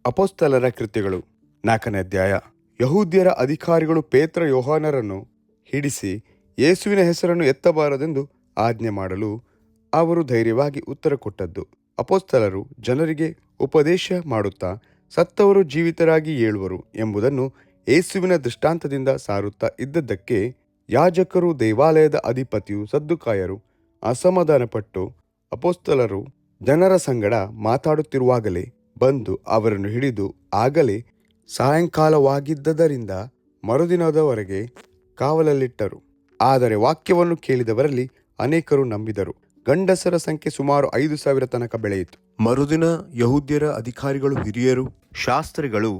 ಅಪೊಸ್ತಲರ ಕೃತ್ಯಗಳು 4ನೇ ಅಧ್ಯಾಯ. ಯಹೂದ್ಯರ ಅಧಿಕಾರಿಗಳು ಪೇತ್ರ ಯೋಹಾನರನ್ನು ಹಿಡಿಸಿ ಯೇಸುವಿನ ಹೆಸರನ್ನು ಎತ್ತಬಾರದೆಂದು ಆಜ್ಞೆ ಮಾಡಲು ಅವರು ಧೈರ್ಯವಾಗಿ ಉತ್ತರ ಕೊಟ್ಟದ್ದು. ಅಪೊಸ್ತಲರು ಜನರಿಗೆ ಉಪದೇಶ ಮಾಡುತ್ತಾ ಸತ್ತವರು ಜೀವಿತರಾಗಿ ಏಳುವರು ಎಂಬುದನ್ನು ಯೇಸುವಿನ ದೃಷ್ಟಾಂತದಿಂದ ಸಾರುತ್ತಾ ಇದ್ದದ್ದಕ್ಕೆ ಯಾಜಕರು, ದೇವಾಲಯದ ಅಧಿಪತಿಯು, ಸದ್ದುಕಾಯರು ಅಸಮಾಧಾನಪಟ್ಟು ಅಪೊಸ್ತಲರು ಜನರ ಸಂಗಡ ಮಾತಾಡುತ್ತಿರುವಾಗಲೇ ಬಂದು ಅವರನ್ನು ಹಿಡಿದು, ಆಗಲೇ ಸಾಯಂಕಾಲವಾಗಿದ್ದರಿಂದ ಮರುದಿನದವರೆಗೆ ಕಾವಲಲ್ಲಿಟ್ಟರು. ಆದರೆ ವಾಕ್ಯವನ್ನು ಕೇಳಿದವರಲ್ಲಿ ಅನೇಕರು ನಂಬಿದರು. ಗಂಡಸರ ಸಂಖ್ಯೆ ಸುಮಾರು 5,000 ತನಕ ಬೆಳೆಯಿತು. ಮರುದಿನ ಯಹೂದ್ಯರ ಅಧಿಕಾರಿಗಳು, ಹಿರಿಯರು, ಶಾಸ್ತ್ರಿಗಳು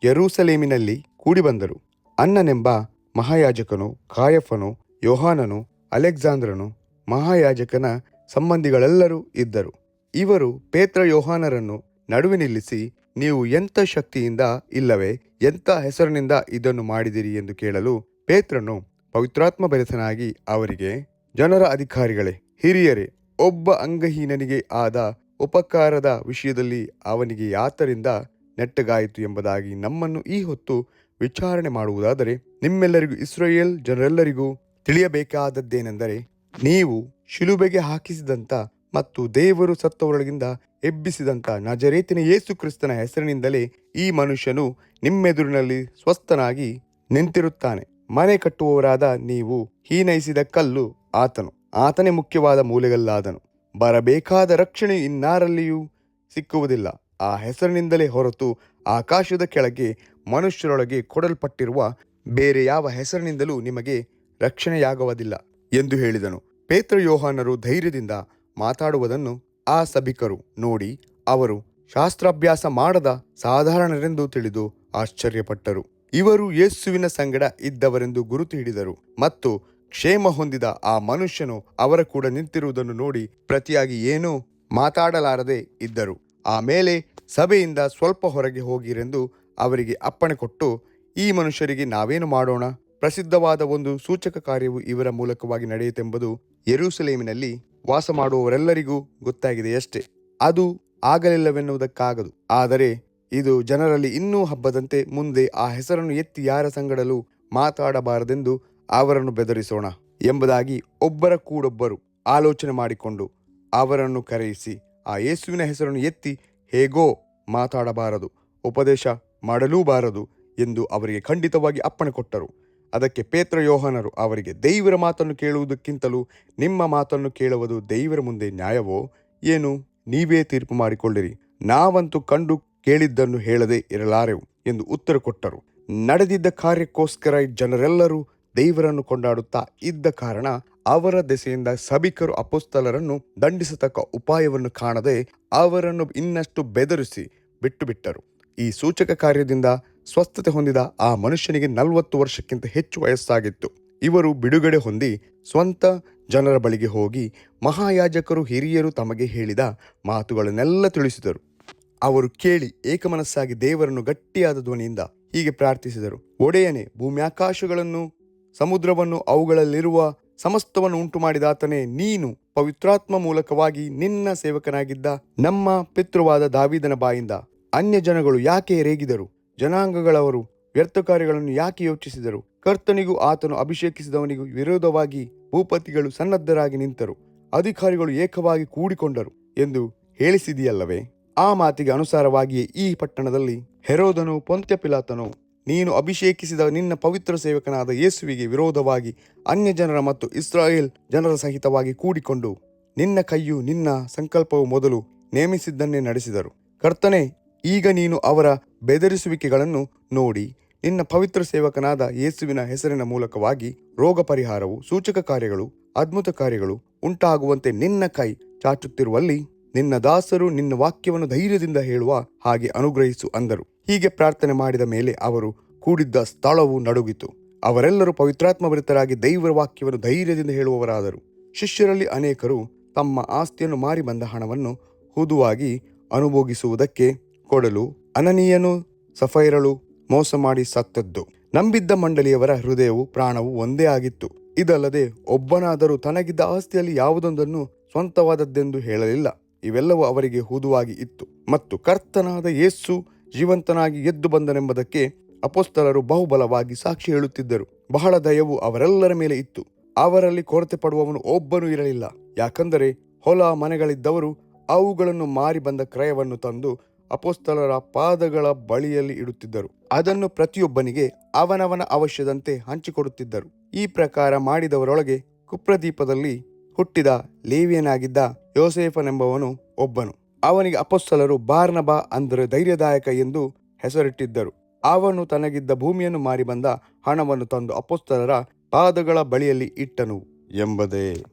ಯೆರೂಸಲೇಮಿನಲ್ಲಿ ಕೂಡಿಬಂದರು. ಅನ್ನನೆಂಬ ಮಹಾಯಾಜಕನು, ಕಾಯಫನು, ಯೋಹಾನನು, ಅಲೆಕ್ಸಾಂದ್ರನು, ಮಹಾಯಾಜಕನ ಸಂಬಂಧಿಗಳೆಲ್ಲರೂ ಇದ್ದರು. ಇವರು ಪೇತ್ರ ಯೋಹಾನರನ್ನು ನಡುವೆ ನಿಲ್ಲಿಸಿ, ನೀವು ಎಂಥ ಶಕ್ತಿಯಿಂದ ಇಲ್ಲವೇ ಎಂಥ ಹೆಸರಿನಿಂದ ಇದನ್ನು ಮಾಡಿದಿರಿ ಎಂದು ಕೇಳಲು, ಪೇತ್ರನು ಪವಿತ್ರಾತ್ಮ ಭರಿತನಾಗಿ ಅವರಿಗೆ, ಜನರ ಅಧಿಕಾರಿಗಳೇ, ಹಿರಿಯರೇ, ಒಬ್ಬ ಅಂಗಹೀನನಿಗೆ ಆದ ಉಪಕಾರದ ವಿಷಯದಲ್ಲಿ ಅವನಿಗೆ ಯಾತರಿಂದ ನೆಟ್ಟಗಾಯಿತು ಎಂಬುದಾಗಿ ನಮ್ಮನ್ನು ಈ ಹೊತ್ತು ವಿಚಾರಣೆ ಮಾಡುವುದಾದರೆ, ನಿಮ್ಮೆಲ್ಲರಿಗೂ ಇಸ್ರಾಯೇಲ್ ಜನರೆಲ್ಲರಿಗೂ ತಿಳಿಯಬೇಕಾದದ್ದೇನೆಂದರೆ, ನೀವು ಶಿಲುಬೆಗೆ ಹಾಕಿಸಿದಂಥ ಮತ್ತು ದೇವರು ಸತ್ತವರೊಳಗಿಂದ ಎಬ್ಬಿಸಿದಂಥ ನಜರೇತಿನ ಯೇಸು ಕ್ರಿಸ್ತನ ಹೆಸರಿನಿಂದಲೇ ಈ ಮನುಷ್ಯನು ನಿಮ್ಮೆದುರಿನಲ್ಲಿ ಸ್ವಸ್ಥನಾಗಿ ನಿಂತಿರುತ್ತಾನೆ. ಮನೆ ಕಟ್ಟುವವರಾದ ನೀವು ಹೀನೈಸಿದ ಕಲ್ಲು ಆತನು. ಆತನೇ ಮುಖ್ಯವಾದ ಮೂಲೆಗಲ್ಲಾದನು. ಬರಬೇಕಾದ ರಕ್ಷಣೆ ಇನ್ನಾರಲ್ಲಿಯೂ ಸಿಕ್ಕುವುದಿಲ್ಲ. ಆ ಹೆಸರಿನಿಂದಲೇ ಹೊರತು ಆಕಾಶದ ಕೆಳಗೆ ಮನುಷ್ಯರೊಳಗೆ ಕೊಡಲ್ಪಟ್ಟಿರುವ ಬೇರೆ ಯಾವ ಹೆಸರಿನಿಂದಲೂ ನಿಮಗೆ ರಕ್ಷಣೆಯಾಗುವುದಿಲ್ಲ ಎಂದು ಹೇಳಿದನು. ಪೇತ್ರ ಯೋಹಾನರು ಧೈರ್ಯದಿಂದ ಮಾತಾಡುವುದನ್ನು ಆ ಸಭಿಕರು ನೋಡಿ ಅವರು ಶಾಸ್ತ್ರಾಭ್ಯಾಸ ಮಾಡದ ಸಾಧಾರಣರೆಂದು ತಿಳಿದು ಆಶ್ಚರ್ಯಪಟ್ಟರು. ಇವರು ಯೇಸುವಿನ ಸಂಗಡ ಇದ್ದವರೆಂದು ಗುರುತು ಹಿಡಿದರು ಮತ್ತು ಕ್ಷೇಮ ಹೊಂದಿದ ಆ ಮನುಷ್ಯನು ಅವರ ಕೂಡ ನಿಂತಿರುವುದನ್ನು ನೋಡಿ ಪ್ರತಿಯಾಗಿ ಏನೂ ಮಾತಾಡಲಾರದೆ ಇದ್ದರು. ಆಮೇಲೆ ಸಭೆಯಿಂದ ಸ್ವಲ್ಪ ಹೊರಗೆ ಹೋಗಿರೆಂದು ಅವರಿಗೆ ಅಪ್ಪಣೆ ಕೊಟ್ಟು, ಈ ಮನುಷ್ಯರಿಗೆ ನಾವೇನು ಮಾಡೋಣ? ಪ್ರಸಿದ್ಧವಾದ ಒಂದು ಸೂಚಕ ಕಾರ್ಯವು ಇವರ ಮೂಲಕವಾಗಿ ನಡೆಯಿತೆಂಬುದು ಯೆರೂಸಲೇಮಿನಲ್ಲಿ ವಾಸ ಮಾಡುವವರೆಲ್ಲರಿಗೂ ಗೊತ್ತಾಗಿದೆಯಷ್ಟೇ. ಅದು ಆಗಲಿಲ್ಲವೆನ್ನುವುದಕ್ಕಾಗದು. ಆದರೆ ಇದು ಜನರಲ್ಲಿ ಇನ್ನೂ ಹಬ್ಬದಂತೆ ಮುಂದೆ ಆ ಹೆಸರನ್ನು ಎತ್ತಿ ಯಾರ ಸಂಗಡಲೂ ಮಾತಾಡಬಾರದೆಂದು ಅವರನ್ನು ಬೆದರಿಸೋಣ ಎಂಬುದಾಗಿ ಒಬ್ಬರ ಕೂಡೊಬ್ಬರು ಆಲೋಚನೆ ಮಾಡಿಕೊಂಡು ಅವರನ್ನು ಕರೆಯಿಸಿ, ಆ ಯೇಸುವಿನ ಹೆಸರನ್ನು ಎತ್ತಿ ಹೇಗೋ ಮಾತಾಡಬಾರದು, ಉಪದೇಶ ಮಾಡಲೂಬಾರದು ಎಂದು ಅವರಿಗೆ ಖಂಡಿತವಾಗಿ ಅಪ್ಪಣೆ ಕೊಟ್ಟರು. ಅದಕ್ಕೆ ಪೇತ್ರ ಯೋಹಾನರು ಅವರಿಗೆ, ದೇವರ ಮಾತನ್ನು ಕೇಳುವುದಕ್ಕಿಂತಲೂ ನಿಮ್ಮ ಮಾತನ್ನು ಕೇಳುವುದು ದೇವರ ಮುಂದೆ ನ್ಯಾಯವೋ ಏನು? ನೀವೇ ತೀರ್ಪು ಮಾಡಿಕೊಳ್ಳಿರಿ. ನಾವಂತೂ ಕಂಡು ಕೇಳಿದ್ದನ್ನು ಹೇಳದೆ ಇರಲಾರೆವು ಎಂದು ಉತ್ತರ ಕೊಟ್ಟರು. ನಡೆದಿದ್ದ ಕಾರ್ಯಕ್ಕೋಸ್ಕರ ಜನರೆಲ್ಲರೂ ದೇವರನ್ನು ಕೊಂಡಾಡುತ್ತಾ ಇದ್ದ ಕಾರಣ ಅವರ ದೆಸೆಯಿಂದ ಸಭಿಕರು ಅಪೊಸ್ತಲರನ್ನು ದಂಡಿಸತಕ್ಕ ಉಪಾಯವನ್ನು ಕಾಣದೆ ಅವರನ್ನು ಇನ್ನಷ್ಟು ಬೆದರಿಸಿ ಬಿಟ್ಟರು. ಈ ಸೂಚಕ ಕಾರ್ಯದಿಂದ ಸ್ವಸ್ಥತೆ ಹೊಂದಿದ ಆ ಮನುಷ್ಯನಿಗೆ 40 ವರ್ಷಕ್ಕಿಂತ ಹೆಚ್ಚು ವಯಸ್ಸಾಗಿತ್ತು. ಇವರು ಬಿಡುಗಡೆ ಹೊಂದಿ ಸ್ವಂತ ಜನರ ಬಳಿಗೆ ಹೋಗಿ ಮಹಾಯಾಜಕರು, ಹಿರಿಯರು ತಮಗೆ ಹೇಳಿದ ಮಾತುಗಳನ್ನೆಲ್ಲ ತಿಳಿಸಿದರು. ಅವರು ಕೇಳಿ ಏಕಮನಸ್ಸಾಗಿ ದೇವರನ್ನು ಗಟ್ಟಿಯಾದ ಧ್ವನಿಯಿಂದ ಹೀಗೆ ಪ್ರಾರ್ಥಿಸಿದರು: ಒಡೆಯನೇ, ಭೂಮ್ಯಾಕಾಶಗಳನ್ನು, ಸಮುದ್ರವನ್ನು, ಅವುಗಳಲ್ಲಿರುವ ಸಮಸ್ತವನ್ನು ಉಂಟು ಮಾಡಿದಾತನೇ, ನೀನು ಪವಿತ್ರಾತ್ಮ ಮೂಲಕವಾಗಿ ನಿನ್ನ ಸೇವಕನಾಗಿದ್ದ ನಮ್ಮ ಪಿತೃವಾದ ದಾವೀದನ ಬಾಯಿಂದ ಅನ್ಯ ಜನಗಳು ಯಾಕೆ ರೇಗಿದರು? ಜನಾಂಗಗಳವರು ವ್ಯರ್ಥ ಕಾರ್ಯಗಳನ್ನು ಯಾಕೆ ಯೋಚಿಸಿದರು? ಕರ್ತನಿಗೂ ಆತನು ಅಭಿಷೇಕಿಸಿದವನಿಗೂ ವಿರೋಧವಾಗಿ ಭೂಪತಿಗಳು ಸನ್ನದ್ಧರಾಗಿ ನಿಂತರು, ಅಧಿಕಾರಿಗಳು ಏಕವಾಗಿ ಕೂಡಿಕೊಂಡರು ಎಂದು ಹೇಳಿಸಿದೆಯಲ್ಲವೇ? ಆ ಮಾತಿಗೆ ಅನುಸಾರವಾಗಿಯೇ ಈ ಪಟ್ಟಣದಲ್ಲಿ ಹೆರೋದನು, ಪೊಂತ್ಯ ಪಿಲಾತನು, ನೀನು ಅಭಿಷೇಕಿಸಿದ ನಿನ್ನ ಪವಿತ್ರ ಸೇವಕನಾದ ಯೇಸುವಿಗೆ ವಿರೋಧವಾಗಿ ಅನ್ಯ ಜನರ ಮತ್ತು ಇಸ್ರಾಯೇಲ್ ಜನರ ಸಹಿತವಾಗಿ ಕೂಡಿಕೊಂಡು ನಿನ್ನ ಕೈಯು, ನಿನ್ನ ಸಂಕಲ್ಪವು ಮೊದಲು ನೇಮಿಸಿದ್ದನ್ನೇ ನಡೆಸಿದರು. ಕರ್ತನೇ, ಈಗ ನೀನು ಅವರ ಬೆದರಿಸುವಿಕೆಗಳನ್ನು ನೋಡಿ ನಿನ್ನ ಪವಿತ್ರ ಸೇವಕನಾದ ಯೇಸುವಿನ ಹೆಸರಿನ ಮೂಲಕವಾಗಿ ರೋಗ ಪರಿಹಾರವು, ಸೂಚಕ ಕಾರ್ಯಗಳು, ಅದ್ಭುತ ಕಾರ್ಯಗಳು ಉಂಟಾಗುವಂತೆ ನಿನ್ನ ಕೈ ಚಾಚುತ್ತಿರುವಲ್ಲಿ ನಿನ್ನ ದಾಸರು ನಿನ್ನ ವಾಕ್ಯವನ್ನು ಧೈರ್ಯದಿಂದ ಹೇಳುವ ಹಾಗೆ ಅನುಗ್ರಹಿಸು ಅಂದರು. ಹೀಗೆ ಪ್ರಾರ್ಥನೆ ಮಾಡಿದ ಮೇಲೆ ಅವರು ಕೂಡಿದ್ದ ಸ್ಥಳವು ನಡುಗಿತು. ಅವರೆಲ್ಲರೂ ಪವಿತ್ರಾತ್ಮಭರಿತರಾಗಿ ದೇವರ ವಾಕ್ಯವನ್ನು ಧೈರ್ಯದಿಂದ ಹೇಳುವವರಾದರು. ಶಿಷ್ಯರಲ್ಲಿ ಅನೇಕರು ತಮ್ಮ ಆಸ್ತಿಯನ್ನು ಮಾರಿ ಬಂದ ಹಣವನ್ನು ಹುದುವಾಗಿ ಅನುಭೋಗಿಸುವುದಕ್ಕೆ ಕೊಡಲು ಅನನೀಯನು, ಸಫೈರಳು ಮೋಸ ಮಾಡಿ ಸತ್ತದ್ದು. ನಂಬಿದ್ದ ಮಂಡಳಿಯವರ ಹೃದಯವು, ಪ್ರಾಣವು ಒಂದೇ ಆಗಿತ್ತು. ಇದಲ್ಲದೆ ಒಬ್ಬನಾದರೂ ತನಗಿದ್ದ ಆಸ್ತಿಯಲ್ಲಿ ಯಾವುದೊಂದನ್ನು ಸ್ವಂತವಾದದ್ದೆಂದು ಹೇಳಲಿಲ್ಲ. ಇವೆಲ್ಲವೂ ಅವರಿಗೆ ಹುದುವಾಗಿ ಇತ್ತು. ಮತ್ತು ಕರ್ತನಾದ ಯೇಸು ಜೀವಂತನಾಗಿ ಎದ್ದು ಬಂದನೆಂಬುದಕ್ಕೆ ಅಪೊಸ್ತಲರು ಬಹುಬಲವಾಗಿ ಸಾಕ್ಷಿ ಹೇಳುತ್ತಿದ್ದರು. ಬಹಳ ದಯವು ಅವರೆಲ್ಲರ ಮೇಲೆ ಇತ್ತು. ಅವರಲ್ಲಿ ಕೊರತೆ ಪಡುವವನು ಒಬ್ಬನೂ ಇರಲಿಲ್ಲ. ಯಾಕಂದರೆ ಹೊಲ ಮನೆಗಳಿದ್ದವರು ಅವುಗಳನ್ನು ಮಾರಿ ಬಂದ ಕ್ರಯವನ್ನು ತಂದು ಅಪೊಸ್ತಲರ ಪಾದಗಳ ಬಳಿಯಲ್ಲಿ ಇಡುತ್ತಿದ್ದರು. ಅದನ್ನು ಪ್ರತಿಯೊಬ್ಬನಿಗೆ ಅವನವನ ಅವಶ್ಯದಂತೆ ಹಂಚಿಕೊಡುತ್ತಿದ್ದರು. ಈ ಪ್ರಕಾರ ಮಾಡಿದವರೊಳಗೆ ಕುಪ್ರದೀಪದಲ್ಲಿ ಹುಟ್ಟಿದ ಲೇವಿಯನಾಗಿದ್ದ ಯೋಸೇಫನೆಂಬವನು ಒಬ್ಬನು. ಅವನಿಗೆ ಅಪೊಸ್ತಲರು ಬಾರ್ನಬ ಅಂದರೆ ಧೈರ್ಯದಾಯಕ ಎಂದು ಹೆಸರಿಟ್ಟಿದ್ದರು. ಅವನು ತನಗಿದ್ದ ಭೂಮಿಯನ್ನು ಮಾರಿ ಬಂದ ಹಣವನ್ನು ತಂದು ಅಪೊಸ್ತಲರ ಪಾದಗಳ ಬಳಿಯಲ್ಲಿ ಇಟ್ಟನು ಎಂಬುದೇ.